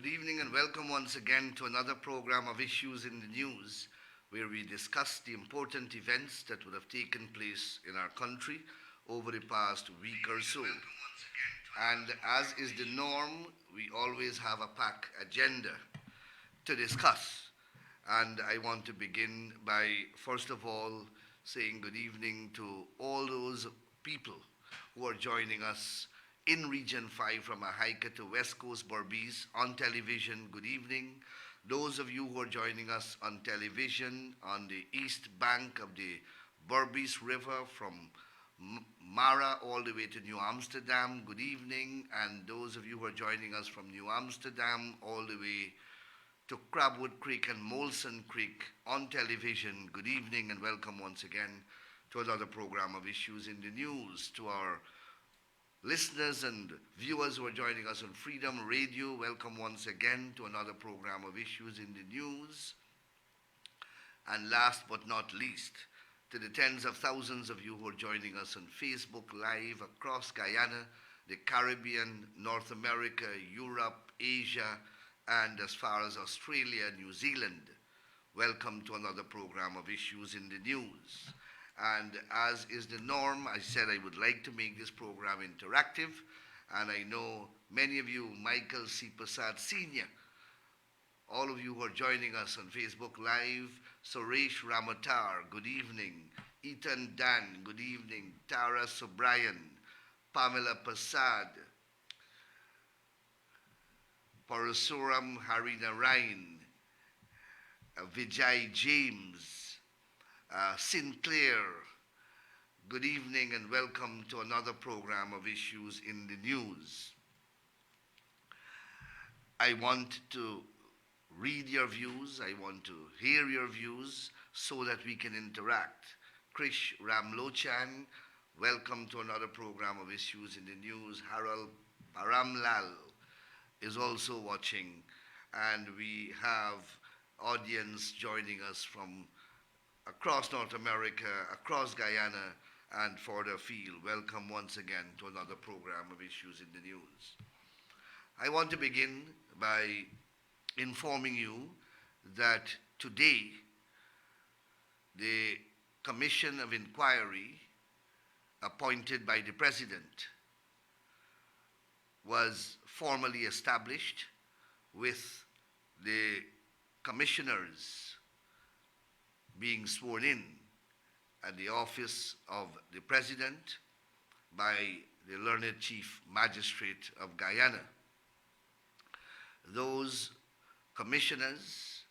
Good evening and welcome once again to another program of Issues in the News, where we discuss the important events that would have taken place in our country over the past week or so. And as is the norm, we always have a packed agenda to discuss. And I want to begin by, first of all, saying good evening to all those people who are joining us in Region 5 from Ahika to West Coast Berbice on television. Good evening. Those of you who are joining us on television on the east bank of the Berbice River from Mara all the way to New Amsterdam, good evening. And those of you who are joining us from New Amsterdam all the way to Crabwood Creek and Molson Creek on television, good evening and welcome once again to another program of Issues in the News. To our listeners and viewers who are joining us on Freedom Radio, welcome once again to another program of Issues in the News. And last but not least, to the tens of thousands of you who are joining us on Facebook Live across Guyana, the Caribbean, North America, Europe, Asia, and as far as Australia and New Zealand, welcome to another program of Issues in the News. And as is the norm, I said I would like to make this program interactive, and I know many of you, Michael C. Prasad Sr., all of you who are joining us on Facebook Live, Suresh Ramatar, good evening. Ethan Dan, good evening. Tara Sobrian, Pamela Prasad, Parasuram Harinarayan, Vijay James, Sinclair, good evening and welcome to another program of Issues in the News. I want to read your views, I want to hear your views so that we can interact. Krish Ramlochan, welcome to another program of Issues in the News. Harold Paramlal is also watching, and we have audience joining us from across North America, across Guyana, and further afield. Welcome once again to another program of Issues in the News. I want to begin by informing you that today the Commission of Inquiry appointed by the President was formally established, with the commissioners being sworn in at the office of the President by the learned Chief Magistrate of Guyana. Those commissioners,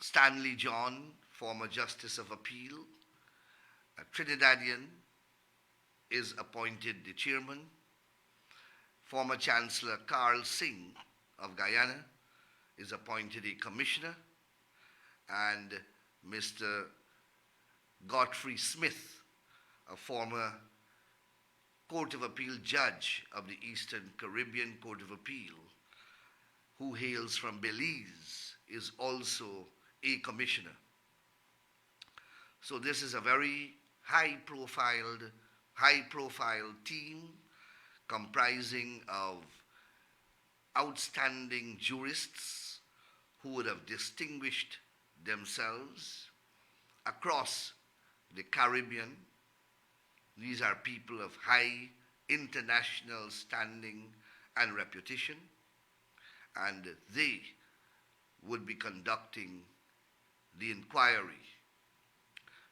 Stanley John, former Justice of Appeal, a Trinidadian, is appointed the chairman. Former Chancellor Carl Singh of Guyana is appointed a commissioner, and Mr. Godfrey Smith, a former Court of Appeal judge of the Eastern Caribbean Court of Appeal, who hails from Belize, is also a commissioner. So this is a very high-profile team comprising of outstanding jurists who would have distinguished themselves across the Caribbean. These are people of high international standing and reputation, and they would be conducting the inquiry.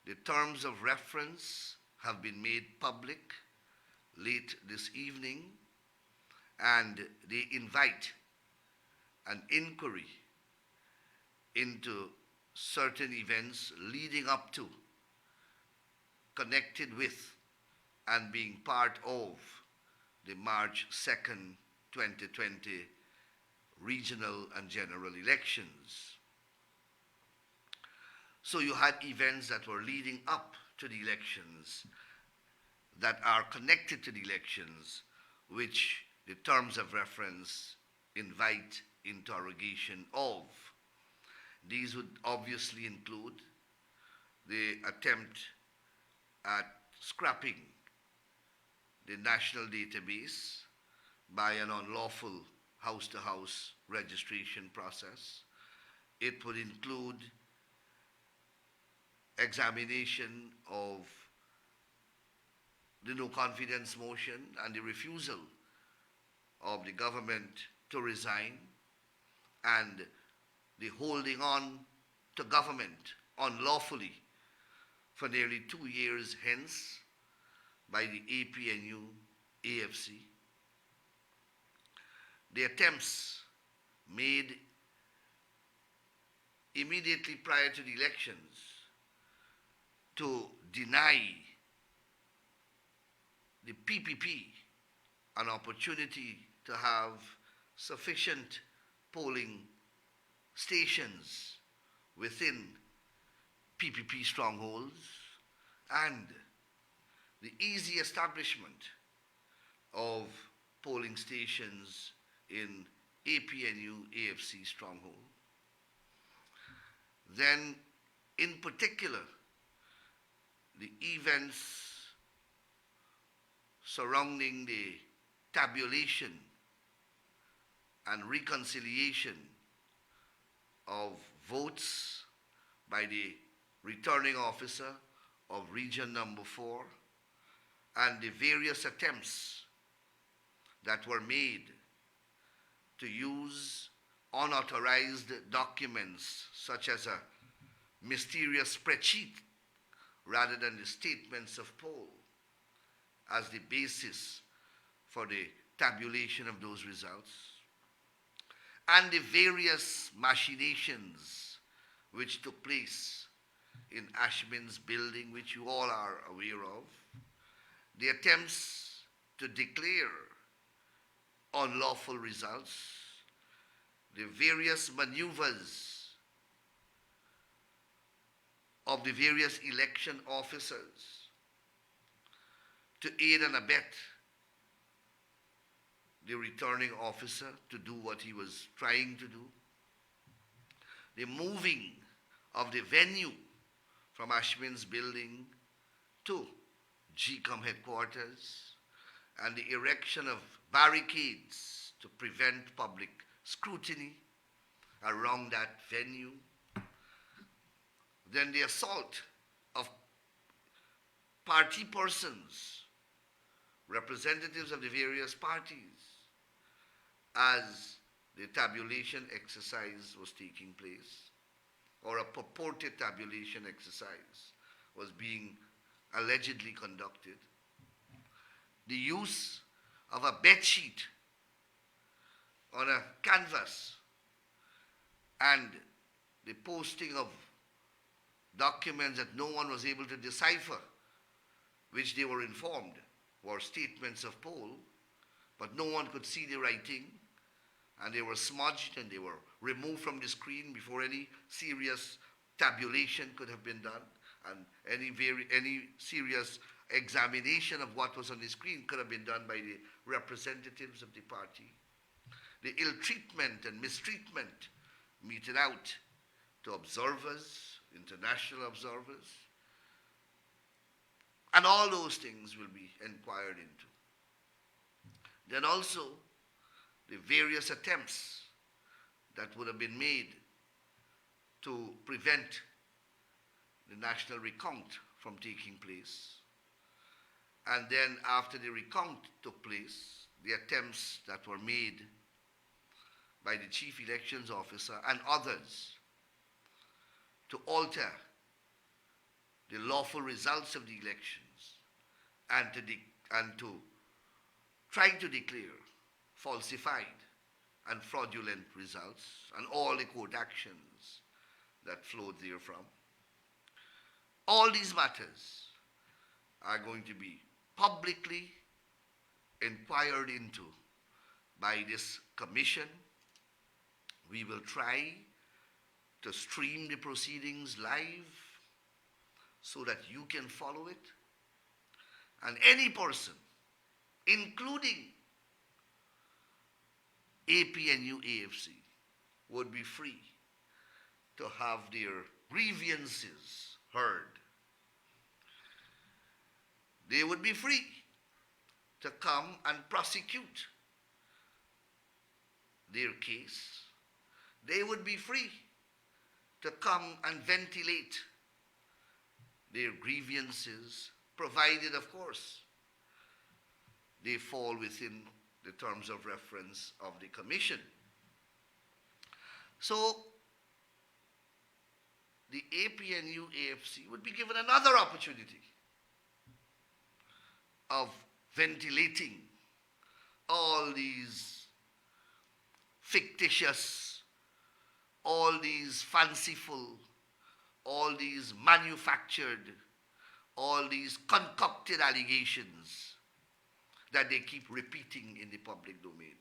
The terms of reference have been made public late this evening, and they invite an inquiry into certain events leading up to, connected with, and being part of the March 2nd, 2020 regional and general elections. So you had events that were leading up to the elections, that are connected to the elections, which the terms of reference invite interrogation of. These would obviously include the attempt at scrapping the national database by an unlawful house to house registration process. It would include examination of the no confidence motion and the refusal of the government to resign and the holding on to government unlawfully for nearly 2 years hence by the APNU AFC. The attempts made immediately prior to the elections to deny the PPP an opportunity to have sufficient polling stations within PPP strongholds and the easy establishment of polling stations in APNU AFC stronghold. Then, in particular, the events surrounding the tabulation and reconciliation of votes by the returning officer of Region Number 4 and the various attempts that were made to use unauthorized documents such as a mysterious spreadsheet rather than the statements of poll as the basis for the tabulation of those results, and the various machinations which took place in Ashman's building, which you all are aware of, the attempts to declare unlawful results, the various maneuvers of the various election officers to aid and abet the returning officer to do what he was trying to do, the moving of the venue from Ashman's building to GCOM headquarters, and the erection of barricades to prevent public scrutiny around that venue. Then the assault of party persons, representatives of the various parties, as the tabulation exercise was taking place, or a purported tabulation exercise was being allegedly conducted. The use of a bed sheet on a canvas and the posting of documents that no one was able to decipher, which they were informed were statements of poll, but no one could see the writing, and they were smudged and they were removed from the screen before any serious tabulation could have been done, and any serious examination of what was on the screen could have been done by the representatives of the party. The ill treatment and mistreatment meted out to observers, international observers, and all those things will be inquired into. Then also the various attempts that would have been made to prevent the national recount from taking place. And then after the recount took place, the attempts that were made by the chief elections officer and others to alter the lawful results of the elections and to try to declare falsified and fraudulent results and all the court actions that flowed therefrom. All these matters are going to be publicly inquired into by this commission. We will try to stream the proceedings live so that you can follow it. And any person, including APNU AFC, would be free to have their grievances heard. They would be free to come and prosecute their case, they would be free to come and ventilate their grievances, provided, of course, they fall within the terms of reference of the Commission. So, the APNU AFC would be given another opportunity of ventilating all these fictitious, all these fanciful, all these manufactured, all these concocted allegations that they keep repeating in the public domain.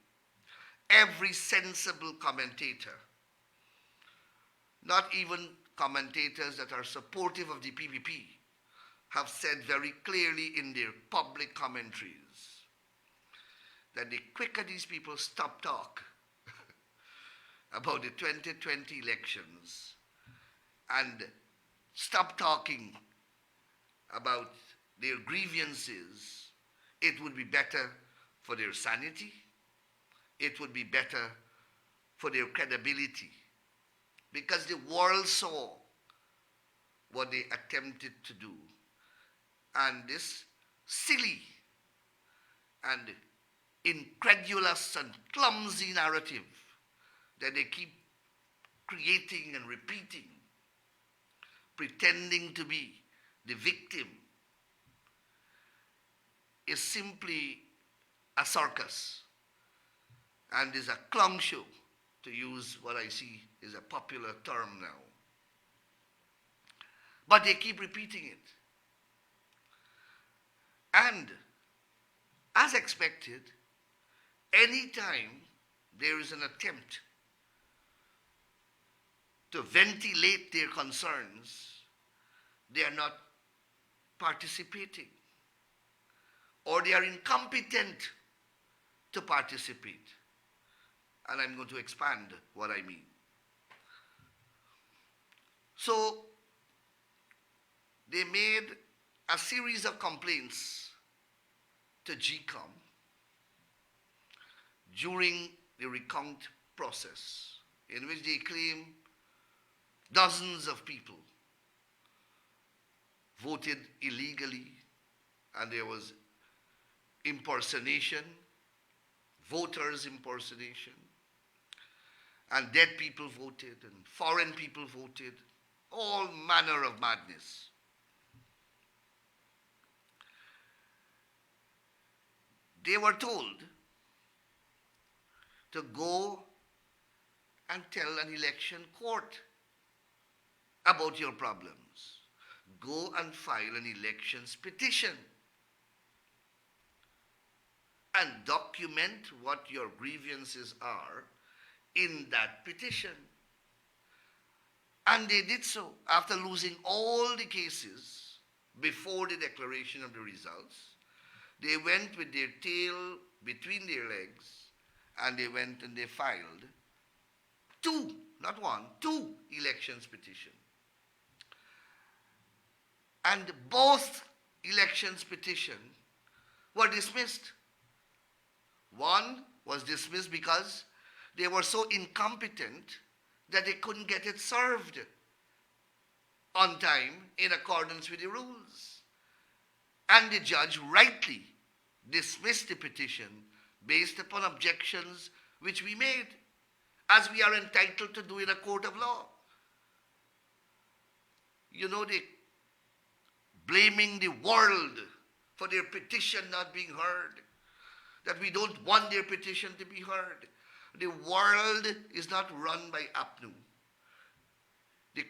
Every sensible commentator, not even commentators that are supportive of the PPP, have said very clearly in their public commentaries that the quicker these people stop talk about the 2020 elections and stop talking about their grievances, it would be better for their sanity, it would be better for their credibility, because the world saw what they attempted to do. And this silly and incredulous and clumsy narrative that they keep creating and repeating, pretending to be the victim, is simply a circus and is a clown show, to use what I see is a popular term now. But they keep repeating it. And as expected, anytime there is an attempt to ventilate their concerns, they are not participating, or they are incompetent to participate. And I'm going to expand what I mean. So, they made a series of complaints to GCOM during the recount process, in which they claim dozens of people voted illegally, and there was impersonation, voters impersonation, and dead people voted, and foreign people voted, all manner of madness. They were told to go and tell an election court about your problems. Go and file an elections petition and document what your grievances are in that petition. And they did so after losing all the cases before the declaration of the results. They went with their tail between their legs, and they went and they filed two, not one, two elections petition. And both elections petition were dismissed. One was dismissed because they were so incompetent that they couldn't get it served on time in accordance with the rules. And the judge rightly dismissed the petition based upon objections which we made, as we are entitled to do in a court of law. You know, they blaming the world for their petition not being heard, that we don't want their petition to be heard. The world is not run by APNU. The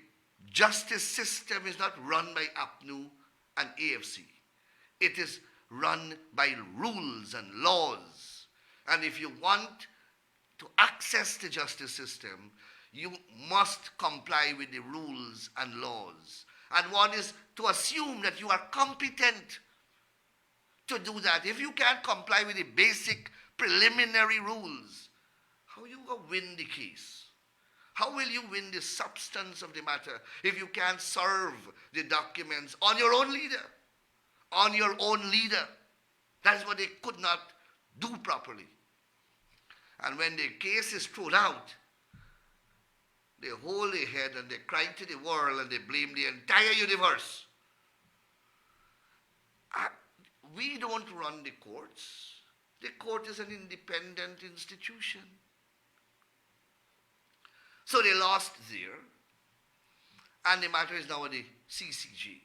justice system is not run by APNU and AFC. It is run by rules and laws. And if you want to access the justice system, you must comply with the rules and laws. And one is to assume that you are competent to do that. If you can't comply with the basic preliminary rules, how will you win the case? How will you win the substance of the matter if you can't serve the documents on your own leader? On your own leader. That's what they could not do properly. And when the case is thrown out, they hold their head and they cry to the world and they blame the entire universe. We don't run the courts. The court is an independent institution. So they lost there, and the matter is now at the CCJ.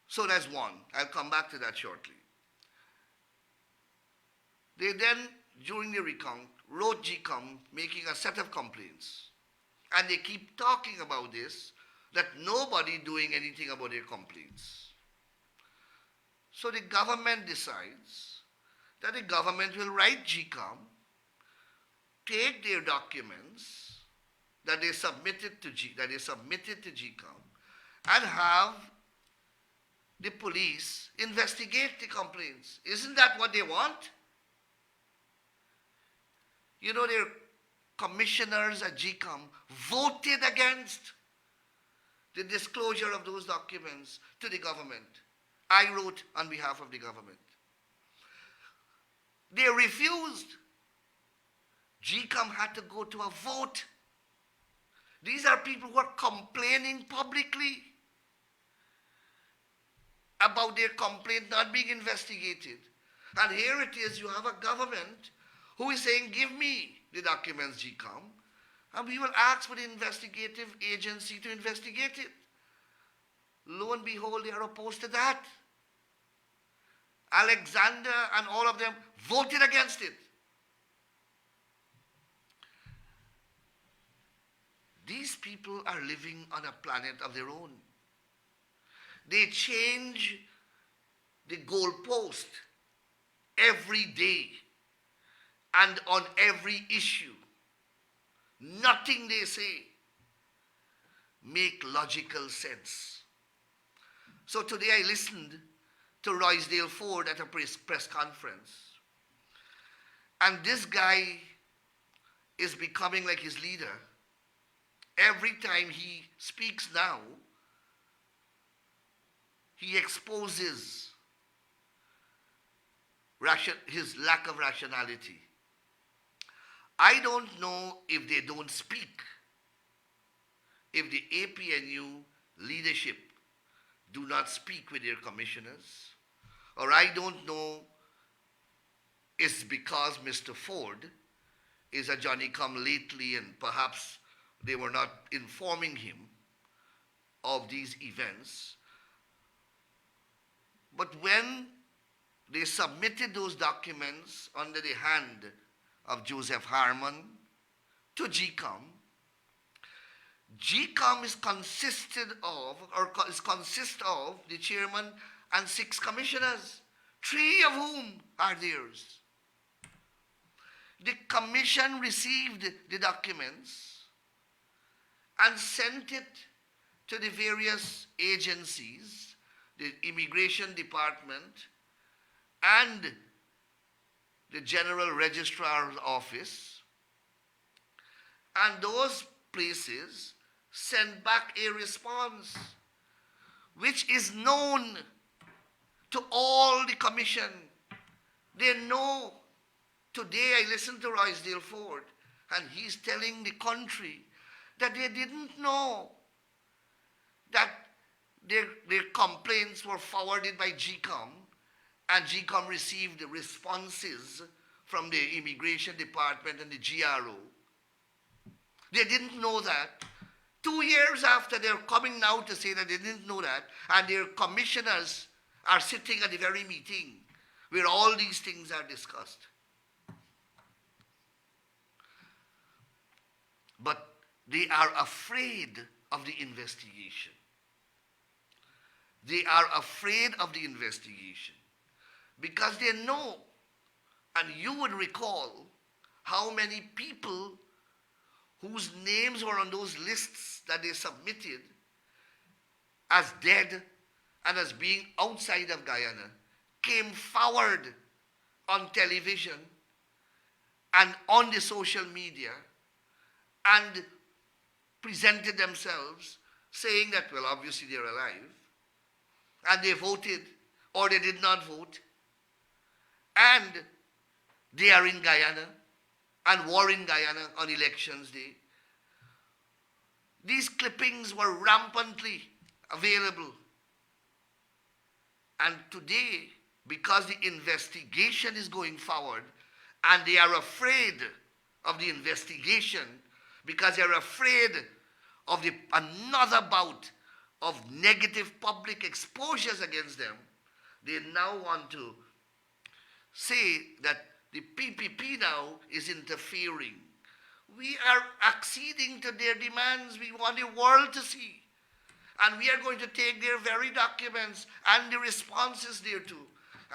So that's one. I'll come back to that shortly. They then, during the recount, wrote GCOM making a set of complaints. And they keep talking about this, that nobody doing anything about their complaints. So the government decides that the government will write GCOM, take their documents that they submitted to GCOM, and have the police investigate the complaints. Isn't that what they want? You know, their commissioners at GCOM voted against the disclosure of those documents to the government. I wrote on behalf of the government. They refused. GCOM had to go to a vote. These are people who are complaining publicly about their complaint not being investigated. And here it is, you have a government who is saying, give me the documents, GCOM, and we will ask for the investigative agency to investigate it. Lo and behold, they are opposed to that. Alexander and all of them voted against it. These people are living on a planet of their own. They change the goalpost every day and on every issue. Nothing they say make logical sense. So today I listened to Roysdale Ford at a press conference. And this guy is becoming like his leader. Every time he speaks now, he exposes his lack of rationality. I don't know if they don't speak, if the APNU leadership do not speak with their commissioners, or I don't know it's because Mr. Ford is a Johnny-come-lately and perhaps they were not informing him of these events. But when they submitted those documents under the hand of Joseph Harmon to GCOM, GCOM consists of the chairman and 6 commissioners, 3 of whom are theirs. The commission received the documents and sent it to the various agencies, the Immigration Department and the General Registrar's Office, and those places sent back a response which is known to all the commission. They know. Today I listened to Roysdale Ford and he's telling the country that they didn't know that their complaints were forwarded by GCOM and GCOM received the responses from the Immigration Department and the GRO. They didn't know that. 2 years after, they're coming now to say that they didn't know that, and their commissioners are sitting at the very meeting where all these things are discussed. But they are afraid of the investigation. They are afraid of the investigation because they know, and you would recall how many people whose names were on those lists that they submitted as dead and as being outside of Guyana came forward on television and on the social media and presented themselves saying that, well, obviously they're alive, and they voted or they did not vote. And They are in Guyana and were in Guyana on elections day. These clippings were rampantly available. And today, because the investigation is going forward and they are afraid of the investigation, because they are afraid of another bout of negative public exposures against them, they now want to say that the PPP now is interfering. We are acceding to their demands. We want the world to see. And we are going to take their very documents and the responses thereto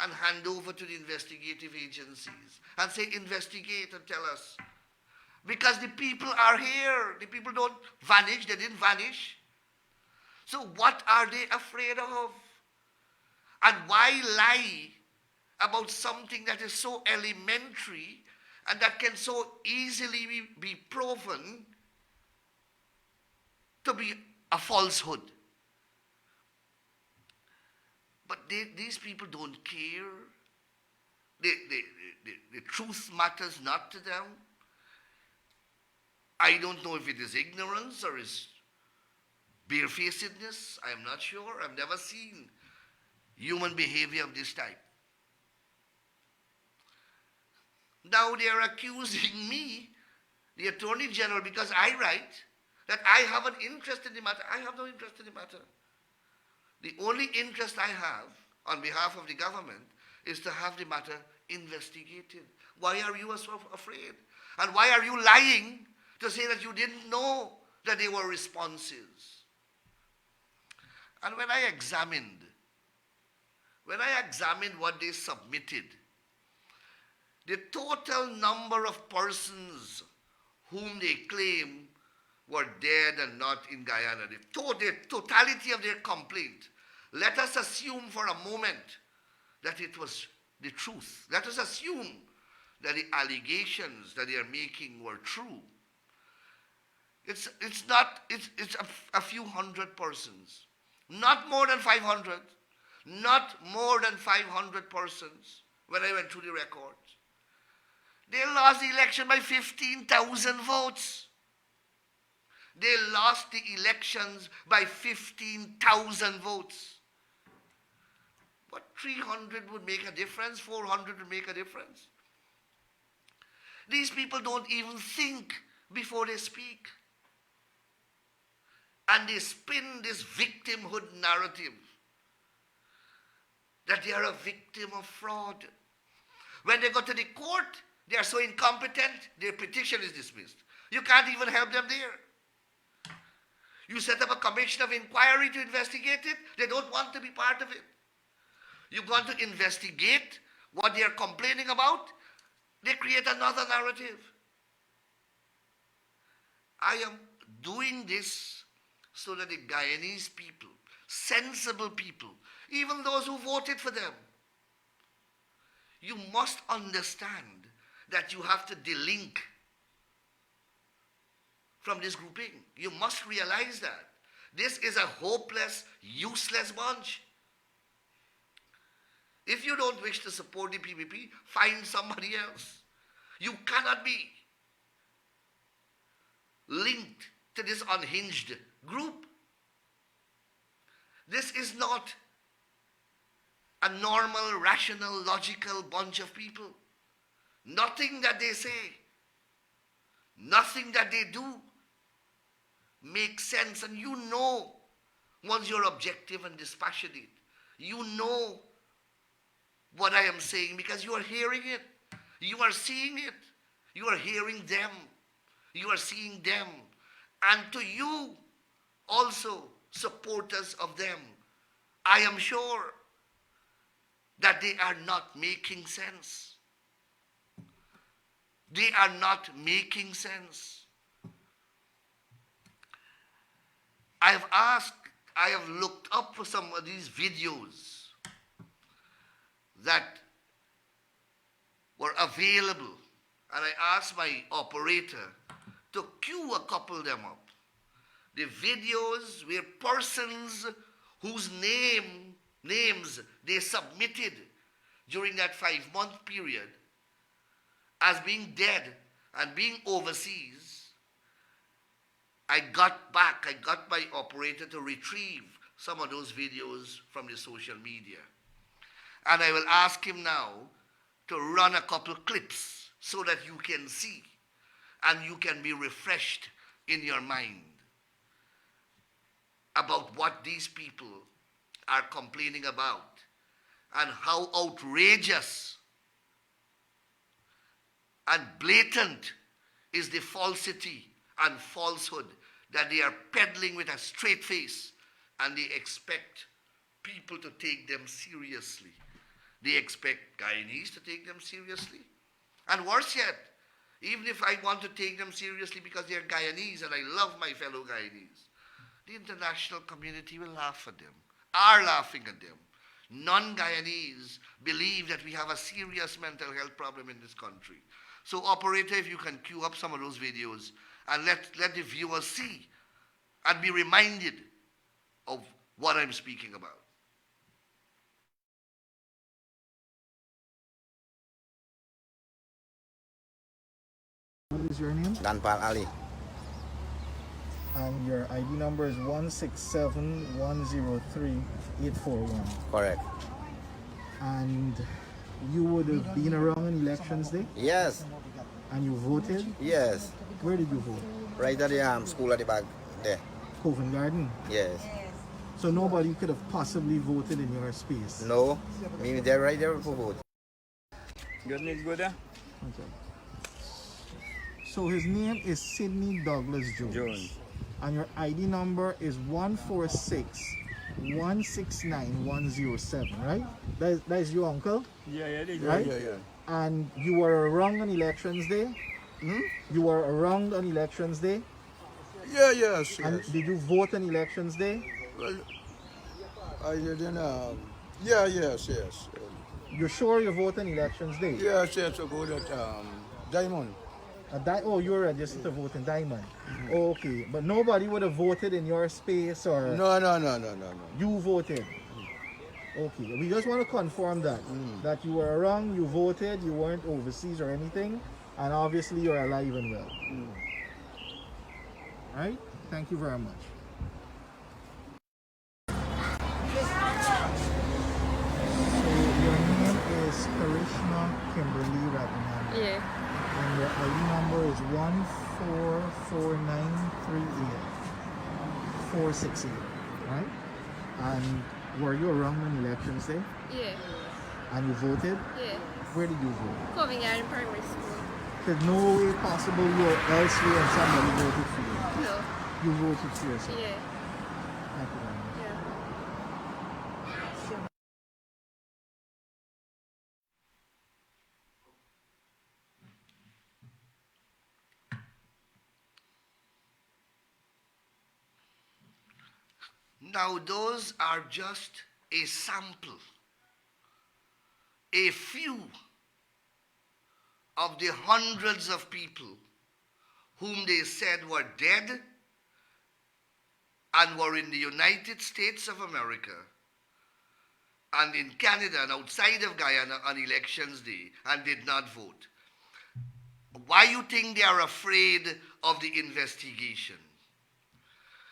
and hand over to the investigative agencies and say, investigate and tell us. Because the people are here. The people don't vanish. They didn't vanish. So what are they afraid of? And why lie about something that is so elementary and that can so easily be proven to be a falsehood? But these people don't care. The truth matters not to them. I don't know if it is ignorance or is barefacedness. I am not sure. I've never seen human behavior of this type. Now they are accusing me, the Attorney General, because I write that I have an interest in the matter. I have no interest in the matter. The only interest I have on behalf of the government is to have the matter investigated. Why are you so afraid? And why are you lying to say that you didn't know that they were responses? And when I examined what they submitted, the total number of persons whom they claim were dead and not in Guyana, the totality of their complaint, let us assume for a moment that it was the truth. Let us assume that the allegations that they are making were true. It's a few hundred persons. Not more than 500. Not more than 500 persons when I went through the records. They lost the election by 15,000 votes. They lost the elections by 15,000 votes. But 300 would make a difference, 400 would make a difference. These people don't even think before they speak. And they spin this victimhood narrative that they are a victim of fraud. When they go to the court, they are so incompetent, their petition is dismissed. You can't even help them there. You set up a commission of inquiry to investigate it, they don't want to be part of it. You want to investigate what they are complaining about, they create another narrative. I am doing this so that the Guyanese people, sensible people, even those who voted for them, you must understand that you have to delink from this grouping. You must realize that. This is a hopeless, useless bunch. If you don't wish to support the PPP, find somebody else. You cannot be linked to this unhinged group. This is not a normal, rational, logical bunch of people. Nothing that they say, nothing that they do makes sense. And you know, once you're objective and dispassionate, you know what I am saying because you are hearing it. You are seeing it. You are hearing them. You are seeing them. And to you, also supporters of them, I am sure that they are not making sense. They are not making sense. I have looked up for some of these videos that were available, and I asked my operator to cue a couple of them up. The videos where persons whose names they submitted during that 5-month period as being dead and being overseas, I got my operator to retrieve some of those videos from the social media. And I will ask him now to run a couple clips so that you can see and you can be refreshed in your mind about what these people are complaining about and how outrageous and blatant is the falsity and falsehood that they are peddling with a straight face, and they expect people to take them seriously. They expect Guyanese to take them seriously. And worse yet, even if I want to take them seriously because they're Guyanese and I love my fellow Guyanese, the international community will laugh at them, are laughing at them. Non-Guyanese believe that we have a serious mental health problem in this country. So operator, if you can queue up some of those videos and let the viewers see and be reminded of what I'm speaking about. What is your name? Nandlall Ali. And your ID number is 167103841. Correct. And you would have been around on elections day Yes. and you voted? Yes. Where did you vote? Right at the school at the back there. Covent Garden. Yes. So nobody could have possibly voted in your space. No. Maybe they're right there for vote. Good news, good there? Okay. So his name is Sidney Douglas Jones. And your ID number is 146169107, right? That is your uncle? Yeah, Right? yeah. And you were around on elections day? You were around on elections day? Yes. And did you vote on elections day? Well, I didn't, yes. You're sure you vote on elections day? Yes, I voted at Diamond. Oh, you're registered to vote in Diamond. Oh, okay, but nobody would have voted in your space or... No. You voted? Okay, we just want to confirm that. That you were around, you voted, you weren't overseas or anything, and obviously you're alive and well. Right? Thank you very much. So your name is Karishma Kimberly Ratnam. Yeah. And your ID number is 144938468, right? And were you around on elections day? Yeah. And you voted? Yeah. Where did you vote? Covent Garden Primary School. There's no way possible you were elsewhere and somebody voted for you. No. You voted for yourself. Yeah. Thank you very much. Yeah. Now, those are just a sample, a few of the hundreds of people whom they said were dead and were in the United States of America and in Canada and outside of Guyana on elections day and did not vote. Why you think they are afraid of the investigation?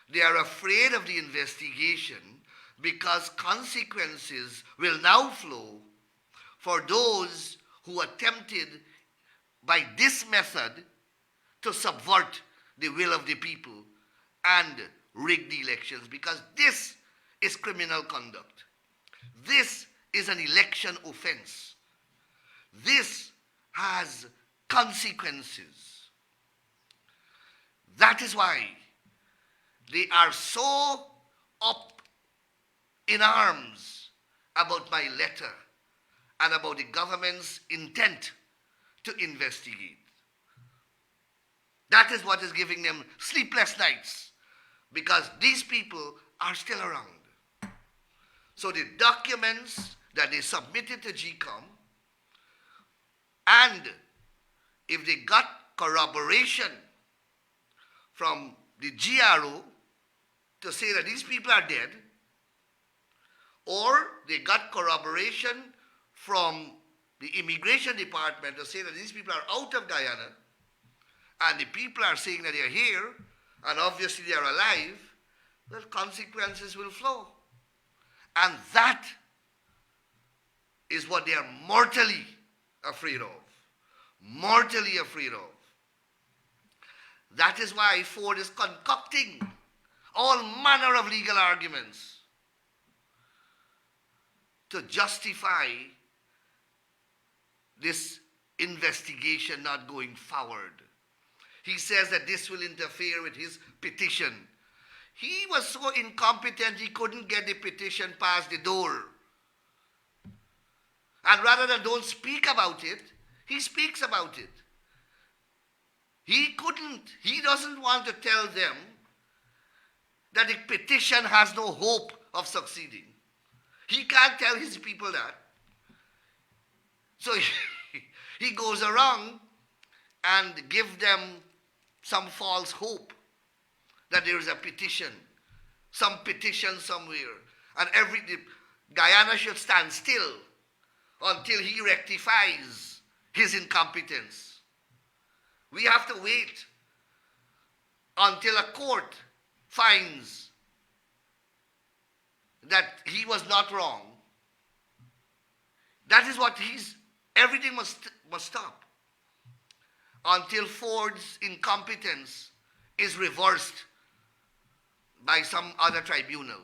They are afraid of the investigation because consequences will now flow for those who attempted by this method to subvert the will of the people and rig the elections, because this is criminal conduct. This is an election offense. This has consequences. That is why they are so up in arms about my letter and about the government's intent to investigate. That is what is giving them sleepless nights, because these people are still around. So the documents that they submitted to GCOM, and if they got corroboration from the GRO to say that these people are dead, or they got corroboration from the immigration department to say that these people are out of Guyana, and the people are saying that they're here, and obviously they're alive, well, consequences will flow. And that is what they are mortally afraid of. Mortally afraid of. That is why Ford is concocting all manner of legal arguments to justify this investigation not going forward. He says that this will interfere with his petition. He was so incompetent he couldn't get the petition past the door. And rather than don't speak about it, he speaks about it. He doesn't want to tell them that the petition has no hope of succeeding. He can't tell his people that. So he goes around and gives them some false hope that there is a petition, some petition somewhere. And Guyana should stand still until he rectifies his incompetence. We have to wait until a court finds that he was not wrong. That is what everything must stop until Ford's incompetence is reversed by some other tribunal.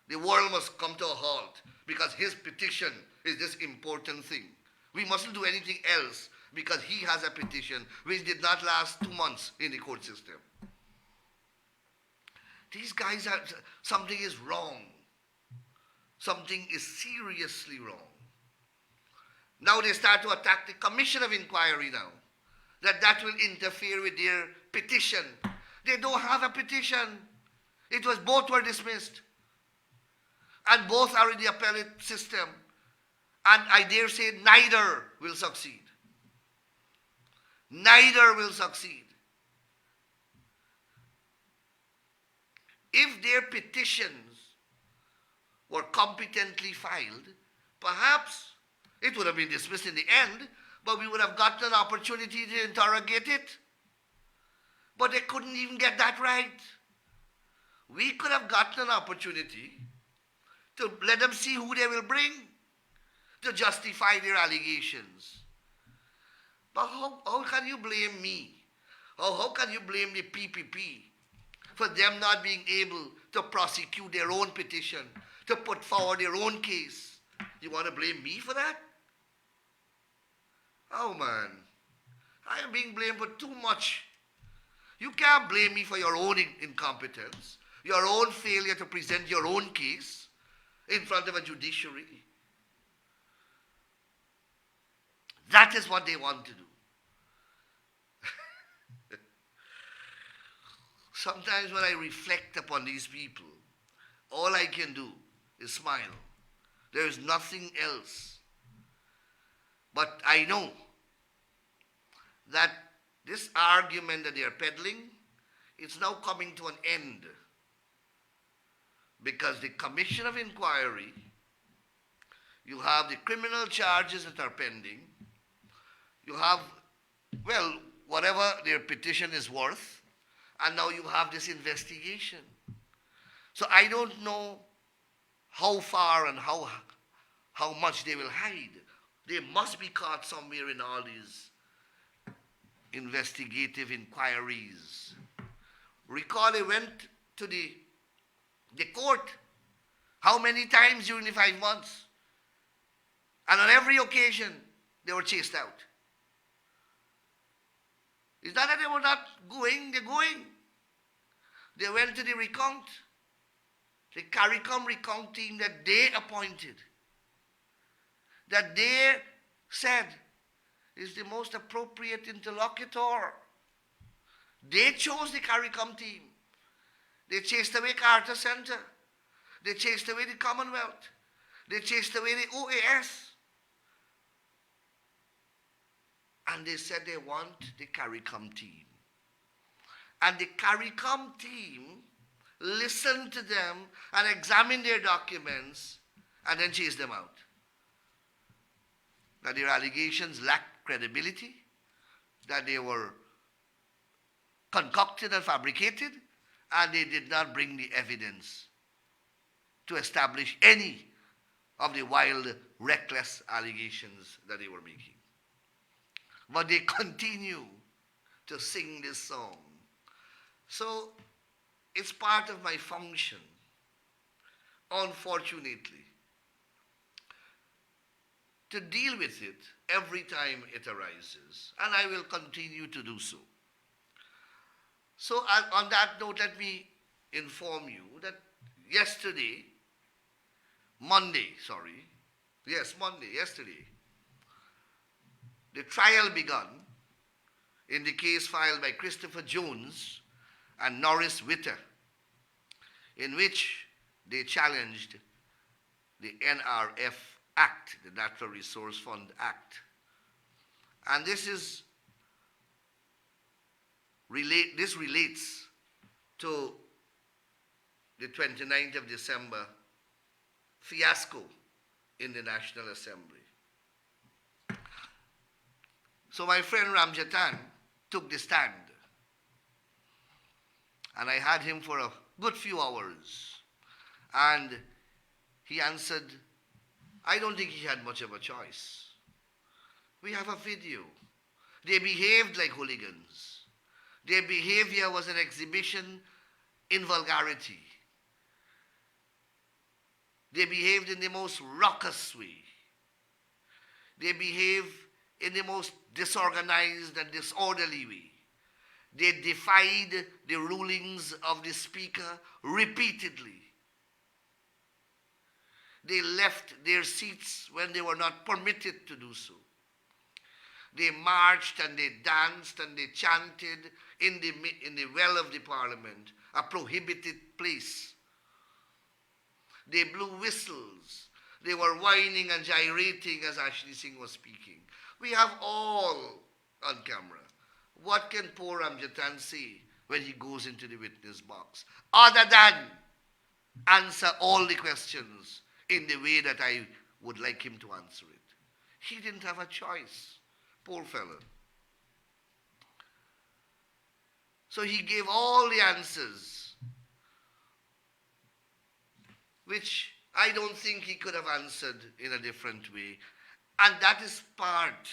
The world must come to a halt because his petition is this important thing. We mustn't do anything else because he has a petition which did not last 2 months in the court system. These guys something is wrong. Something is seriously wrong. Now they start to attack the Commission of Inquiry now. That will interfere with their petition. They don't have a petition. Both were dismissed. And both are in the appellate system. And I dare say neither will succeed. Neither will succeed. If their petitions were competently filed, perhaps it would have been dismissed in the end, but we would have gotten an opportunity to interrogate it. But they couldn't even get that right. We could have gotten an opportunity to let them see who they will bring to justify their allegations. But how can you blame me? Or how can you blame the PPP for them not being able to prosecute their own petition, to put forward their own case? You want to blame me for that? Oh man, I am being blamed for too much. You can't blame me for your own incompetence, your own failure to present your own case in front of a judiciary. That is what they want to do. Sometimes when I reflect upon these people, all I can do is smile. There is nothing else. But I know that this argument that they are peddling is now coming to an end because the Commission of Inquiry, you have the criminal charges that are pending, you have, well, whatever their petition is worth, and now you have this investigation. So I don't know how far and how much they will hide. They must be caught somewhere in all these investigative inquiries. Recall they went to the court. How many times during the 5 months? And on every occasion, they were chased out. It's not that they were not going, they're going. They went to the recount, the CARICOM recount team that they appointed, that they said is the most appropriate interlocutor. They chose the CARICOM team. They chased away Carter Center. They chased away the Commonwealth. They chased away the OAS. And they said they want the CARICOM team. And the CARICOM team listened to them and examined their documents and then chased them out. that their allegations lacked credibility, that they were concocted and fabricated, and they did not bring the evidence to establish any of the wild, reckless allegations that they were making. But they continue to sing this song. So it's part of my function, unfortunately, to deal with it every time it arises, and I will continue to do so. So on that note, let me inform you that yesterday, Monday, yesterday, the trial begun in the case filed by Christopher Jones and Norris Witter, in which they challenged the NRF Act, the Natural Resource Fund Act. And this relates to the 29th of December fiasco in the National Assembly. So my friend Ramjatan took the stand, and I had him for a good few hours, and he answered, I don't think he had much of a choice. We have a video. They behaved like hooligans. Their behavior was an exhibition in vulgarity. They behaved in the most raucous way. They behaved in the most disorganized and disorderly way. They defied the rulings of the speaker repeatedly. They left their seats when they were not permitted to do so. They marched and they danced and they chanted in the well of the parliament, a prohibited place. They blew whistles. They were whining and gyrating as Ashley Singh was speaking. We have all on camera. What can poor Ramjatan say when he goes into the witness box, other than answer all the questions in the way that I would like him to answer it? He didn't have a choice, poor fellow. So he gave all the answers, which I don't think he could have answered in a different way. And that is part.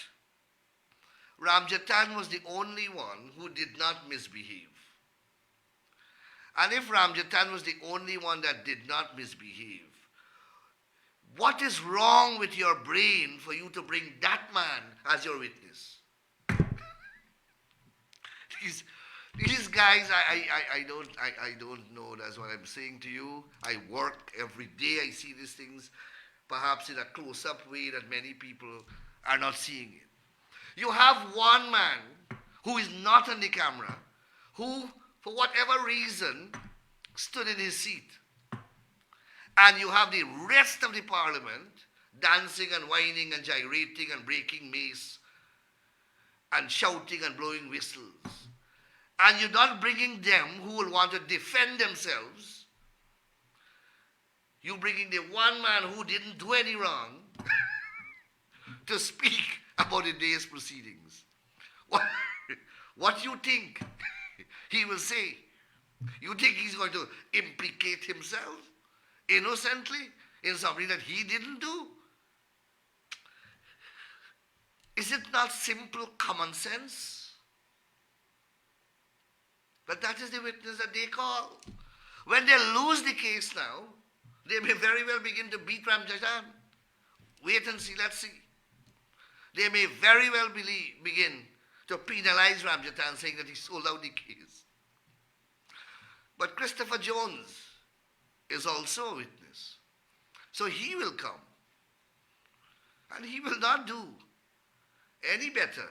Ramjatan was the only one who did not misbehave. And if Ramjatan was the only one that did not misbehave, what is wrong with your brain for you to bring that man as your witness? These guys, I don't know. That's what I'm saying to you. I work every day. I see these things, perhaps in a close-up way that many people are not seeing it. You have one man who is not on the camera, who, for whatever reason, stood in his seat. And you have the rest of the parliament dancing and whining and gyrating and breaking mace and shouting and blowing whistles. And you're not bringing them who will want to defend themselves. You're bringing the one man who didn't do any wrong to speak about the day's proceedings. What you think he will say? You think he's going to implicate himself innocently in something that he didn't do? Is it not simple common sense? But that is the witness that they call. When they lose the case now, they may very well begin to beat Ramjatan. Wait and see, let's see. They may very well begin to penalize Ramjatan, saying that he sold out the case. But Christopher Jones is also a witness. So he will come. And he will not do any better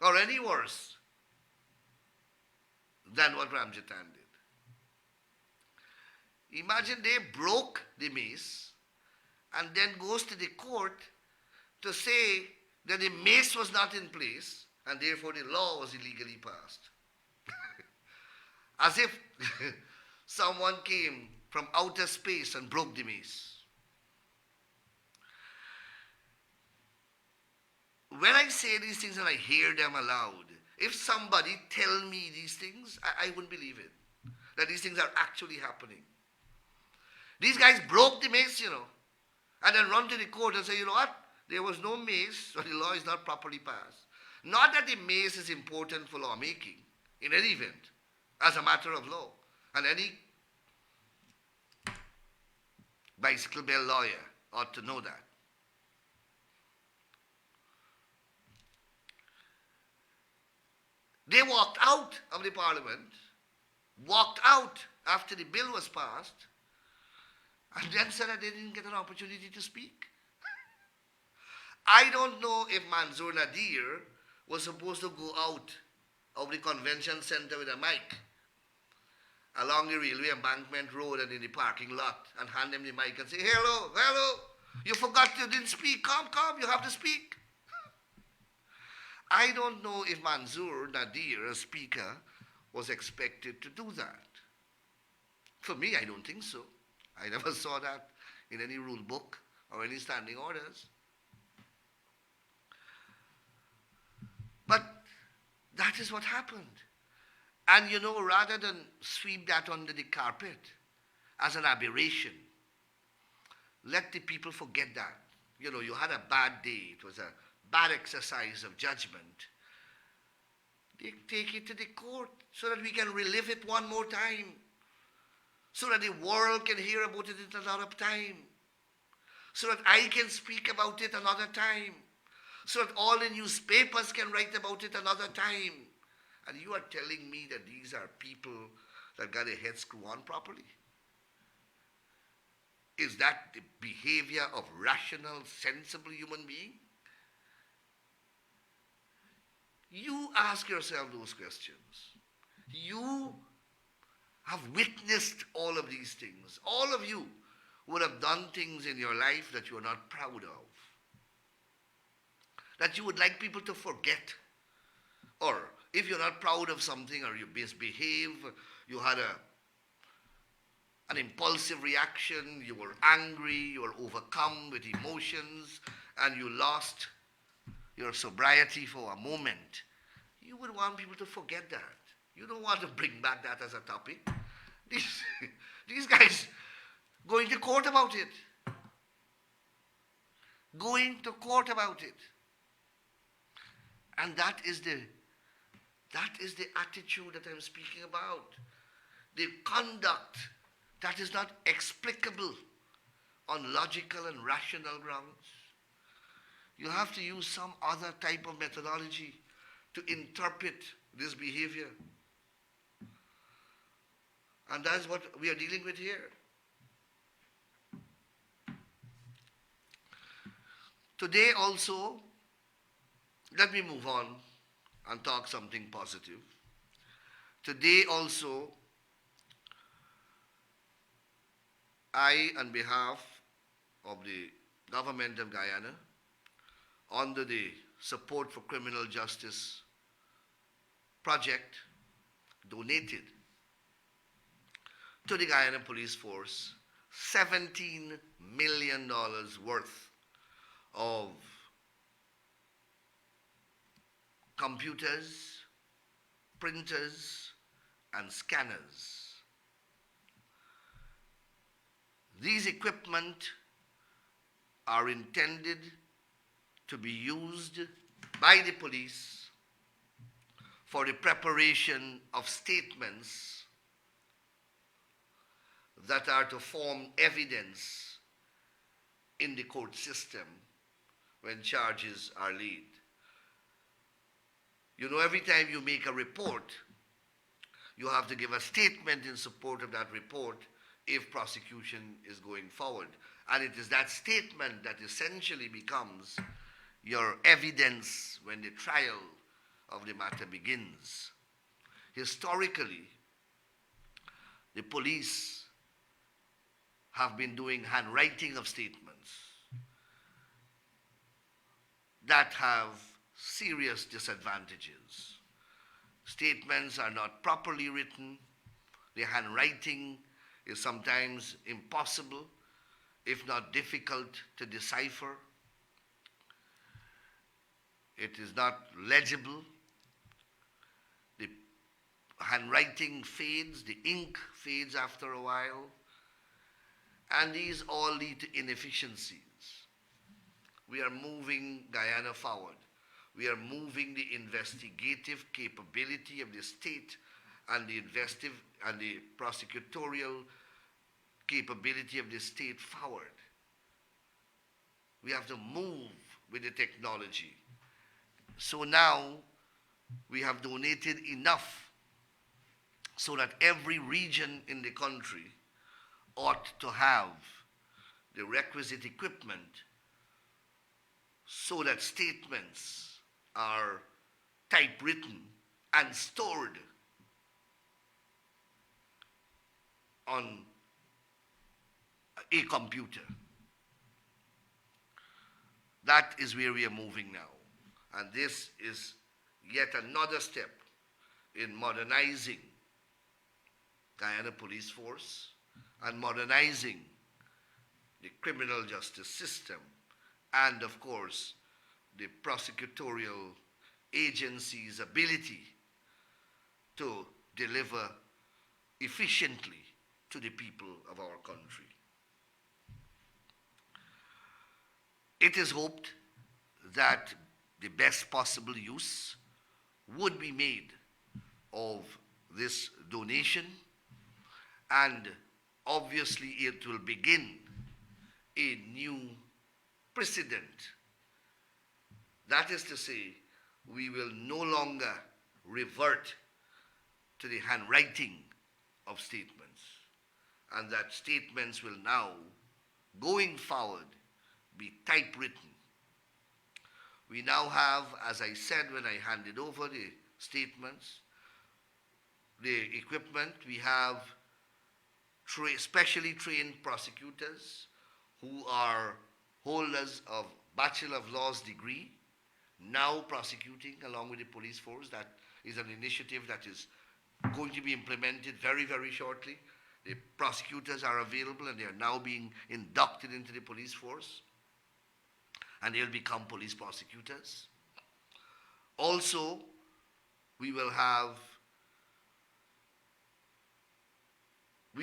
or any worse than what Ramjatan did. Imagine they broke the mace and then goes to the court to say that the mace was not in place and therefore the law was illegally passed. As if someone came from outer space and broke the mace. when I say these things and I hear them aloud, if somebody tell me these things, I wouldn't believe it. That these things are actually happening. These guys broke the mace, and then run to the court and say, you know what? There was no mace, so the law is not properly passed. Not that the mace is important for lawmaking, in any event, as a matter of law. And any bicycle bell lawyer ought to know that. They walked out of the parliament, walked out after the bill was passed, and then said that they didn't get an opportunity to speak. I don't know if Manzoor Nadir was supposed to go out of the convention center with a mic along the railway embankment road and in the parking lot and hand them the mic and say, hello, hello, you forgot you didn't speak, come, you have to speak. I don't know if Manzoor Nadir, a speaker, was expected to do that. For me, I don't think so. I never saw that in any rule book or any standing orders. But that is what happened. And rather than sweep that under the carpet as an aberration, let the people forget that. You had a bad day. It was a bad exercise of judgment. They take it to the court so that we can relive it one more time. So that the world can hear about it at another time. So that I can speak about it another time. So that all the newspapers can write about it another time. And you are telling me that these are people that got their heads screwed on properly? Is that the behavior of rational, sensible human being? You ask yourself those questions. You have witnessed all of these things. All of you would have done things in your life that you are not proud of. That you would like people to forget. Or if you're not proud of something or you misbehave, you had an impulsive reaction, you were angry, you were overcome with emotions, and you lost your sobriety for a moment, you would want people to forget that. You don't want to bring back that as a topic. These guys going to court about it. Going to court about it. And that is the attitude that I'm speaking about. The conduct that is not explicable on logical and rational grounds. You have to use some other type of methodology to interpret this behavior. And that's what we are dealing with here. Today also, let me move on and talk something positive. Today also, I, on behalf of the government of Guyana, under the Support for Criminal Justice project, donated to the Guyana Police Force $17 million worth of computers, printers, and scanners. These equipment are intended to be used by the police for the preparation of statements that are to form evidence in the court system when charges are laid. Every time you make a report, you have to give a statement in support of that report if prosecution is going forward. And it is that statement that essentially becomes your evidence when the trial of the matter begins. Historically, the police have been doing handwriting of statements that have serious disadvantages. Statements are not properly written. The handwriting is sometimes impossible, if not difficult, to decipher. It is not legible. The handwriting fades, the ink fades after a while, and these all lead to inefficiencies. We are moving Guyana forward. We are moving the investigative capability of the state and the prosecutorial capability of the state forward. We have to move with the technology. So now we have donated enough so that every region in the country ought to have the requisite equipment so that statements are typewritten and stored on a computer. That is where we are moving now. And this is yet another step in modernizing Guyana Police Force and modernizing the criminal justice system and, of course, the prosecutorial agency's ability to deliver efficiently to the people of our country. It is hoped that the best possible use would be made of this donation, and obviously it will begin a new precedent. That is to say, we will no longer revert to the handwriting of statements, and that statements will now, going forward, be typewritten. We now have, as I said when I handed over the statements, the equipment. We have specially trained prosecutors who are holders of Bachelor of Laws degree, now prosecuting along with the police force. That is an initiative that is going to be implemented very, very shortly. The prosecutors are available and they are now being inducted into the police force, and they'll become police prosecutors. Also, we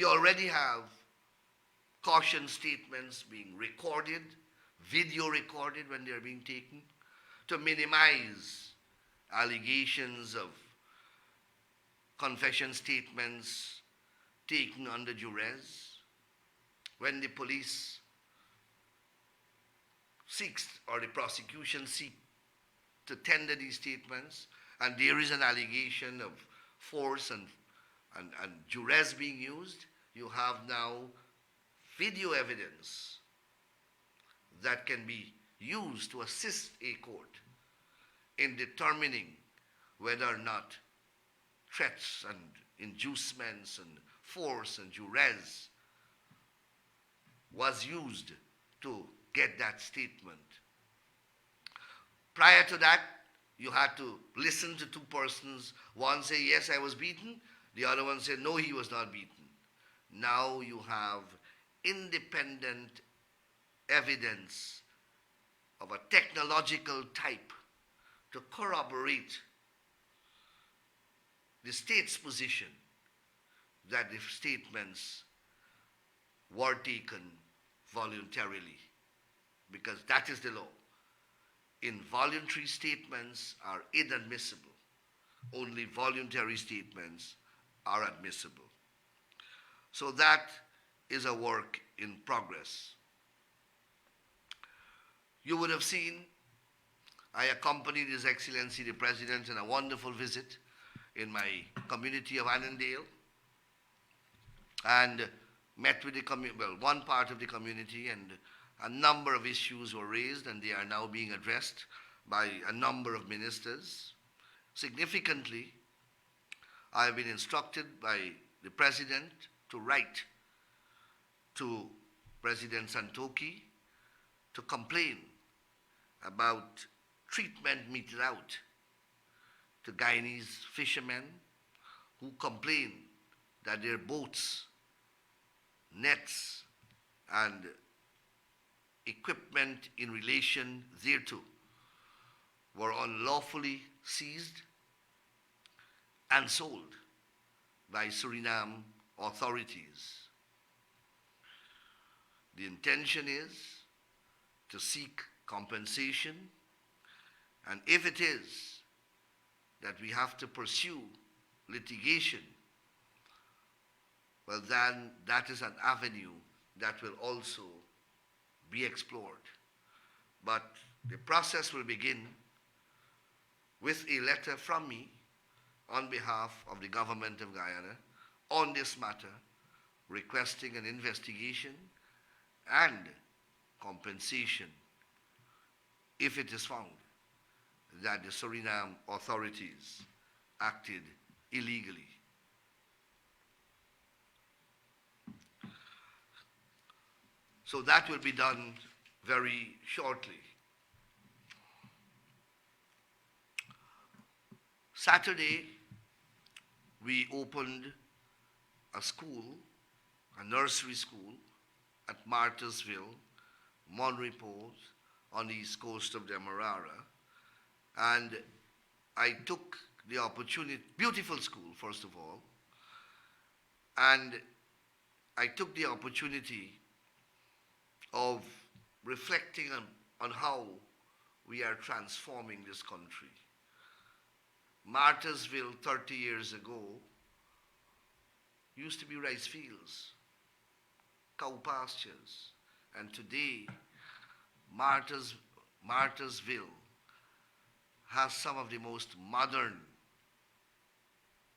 already have caution statements being recorded, video recorded when they're being taken, to minimize allegations of confession statements taken under duress. When the police seeks, or the prosecution seeks to tender these statements, and there is an allegation of force and duress being used, you have now video evidence that can be used to assist a court in determining whether or not threats and inducements and force and duress was used to get that statement. Prior to that, you had to listen to two persons. One say, yes, I was beaten. The other one said, no, he was not beaten. Now you have independent evidence of a technological type to corroborate the state's position that the statements were taken voluntarily, because that is the law. Involuntary statements are inadmissible. Only voluntary statements are admissible. So that is a work in progress. You would have seen I accompanied His Excellency the President in a wonderful visit in my community of Annandale, and met with one part of the community, and a number of issues were raised, and they are now being addressed by a number of ministers. Significantly, I have been instructed by the President to write to President Santoki to complain about treatment meted out to Guyanese fishermen who complain that their boats, nets, and equipment in relation thereto were unlawfully seized and sold by Suriname authorities. The intention is to seek compensation, and if it is that we have to pursue litigation, well, then that is an avenue that will also be explored. But the process will begin with a letter from me on behalf of the government of Guyana on this matter, requesting an investigation and compensation if it is found that the Suriname authorities acted illegally. So that will be done very shortly. Saturday, we opened a school, a nursery school at Martysville, Monrepos, on the east coast of Demerara. And I took the opportunity, beautiful school, first of all, and I took the opportunity of reflecting on how we are transforming this country. Martysville 30 years ago used to be rice fields, cow pastures, and today Martysville has some of the most modern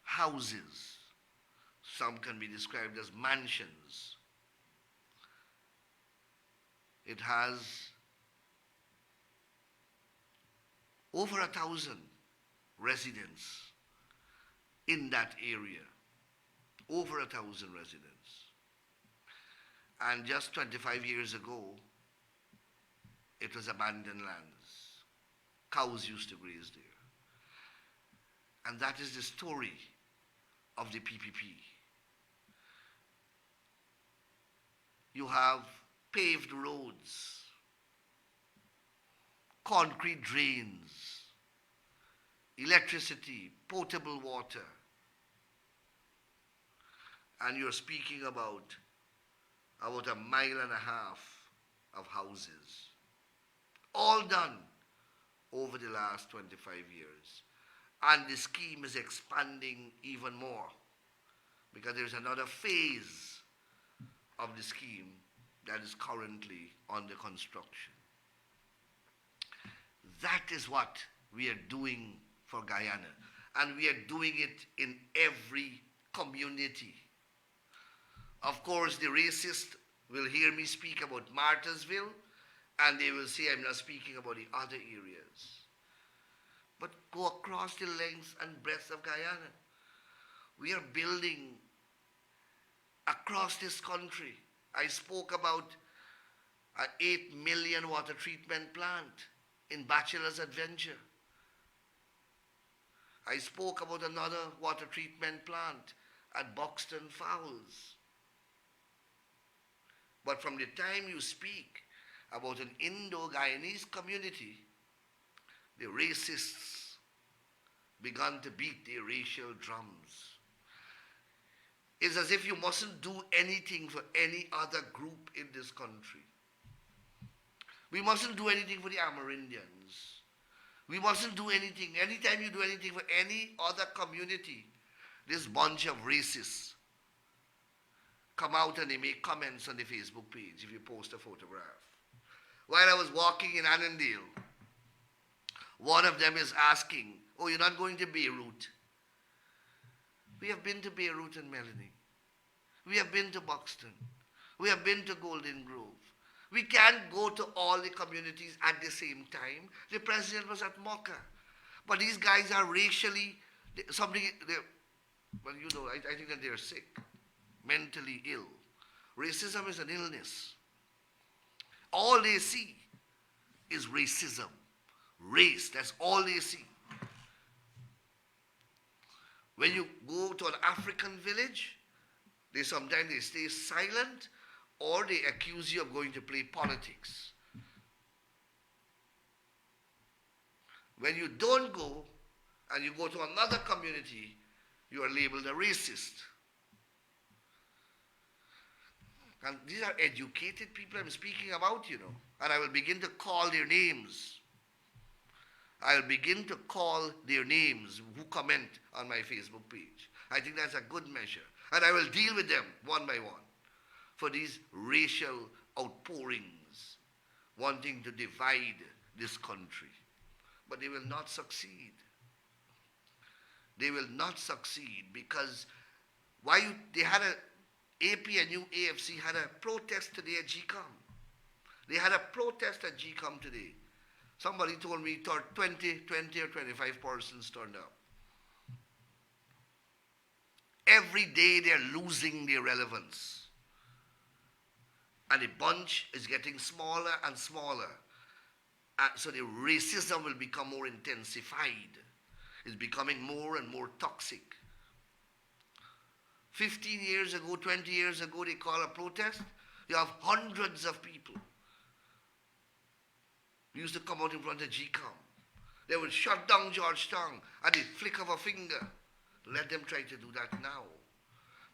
houses. Some can be described as mansions. It has over 1,000 residents in that area, over 1,000 residents. And just 25 years ago, it was abandoned lands. Cows used to graze there. And that is the story of the PPP. You have paved roads, concrete drains, electricity, potable water, and you're speaking about a 1.5 miles of houses, all done over the last 25 years. And the scheme is expanding even more because there's another phase of the scheme that is currently under construction. That is what we are doing for Guyana, and we are doing it in every community. Of course, the racists will hear me speak about Martysville, and they will say I'm not speaking about the other areas. But go across the length and breadth of Guyana. We are building across this country. I spoke about an 8 million water treatment plant in Bachelor's Adventure. I spoke about another water treatment plant at Buxton Falls. But from the time you speak about an Indo-Guyanese community, the racists began to beat their racial drums. It's as if you mustn't do anything for any other group in this country. We mustn't do anything for the Amerindians. We mustn't do anything. Anytime you do anything for any other community, this bunch of racists come out and they make comments on the Facebook page if you post a photograph. While I was walking in Annandale, one of them is asking, "Oh, you're not going to Beirut?" We have been to Beirut and Melanie. We have been to Buxton. We have been to Golden Grove. We can't go to all the communities at the same time. The president was at Mocha. But these guys are racially, well, you know, I think that they're sick, mentally ill. Racism is an illness. All they see is racism. Race, that's all they see. When you go to an African village, sometimes they stay silent or they accuse you of going to play politics. When you don't go and you go to another community, you are labeled a racist. And these are educated people I'm speaking about, And I will begin to call their names. I'll begin to call their names who comment on my Facebook page. I think that's a good measure. And I will deal with them one by one for these racial outpourings, wanting to divide this country. But they will not succeed. They will not succeed because they had APNU AFC had a protest today at GCOM. They had a protest at GCOM today. Somebody told me 20 or 25 persons turned up. Every day they're losing their relevance. And the bunch is getting smaller and smaller. So the racism will become more intensified. It's becoming more and more toxic. 15 years ago, 20 years ago, they call a protest. You have hundreds of people. We used to come out in front of GCOM. They would shut down Georgetown at the flick of a finger. Let them try to do that now.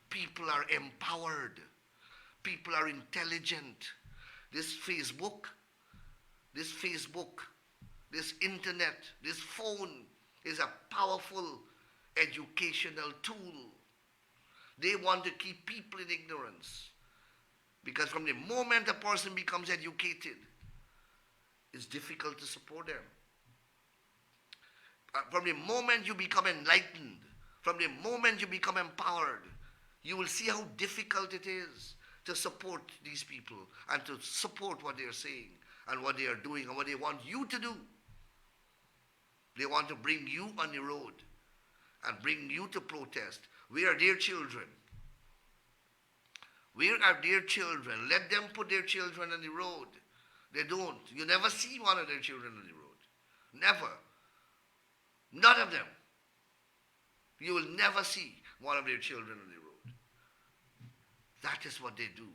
People are empowered. People are intelligent. This Facebook, this internet, this phone is a powerful educational tool. They want to keep people in ignorance. Because from the moment a person becomes educated, it's difficult to support them. From the moment you become enlightened, from the moment you become empowered, you will see how difficult it is to support these people and to support what they are saying and what they are doing and what they want you to do. They want to bring you on the road and bring you to protest. Where are their children? Where are their children? Let them put their children on the road. They don't. You never see one of their children on the road. Never. None of them. You will never see one of their children on the road. That is what they do.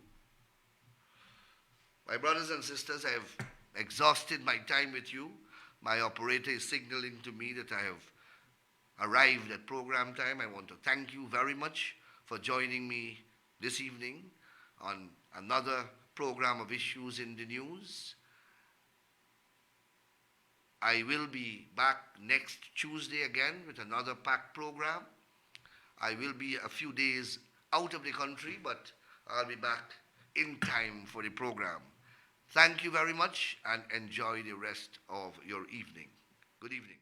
My brothers and sisters, I have exhausted my time with you. My operator is signaling to me that I have arrived at program time. I want to thank you very much for joining me this evening on another program of Issues in the News. I will be back next Tuesday again with another packed program. I will be a few days out of the country, but I'll be back in time for the program. Thank you very much and enjoy the rest of your evening. Good evening.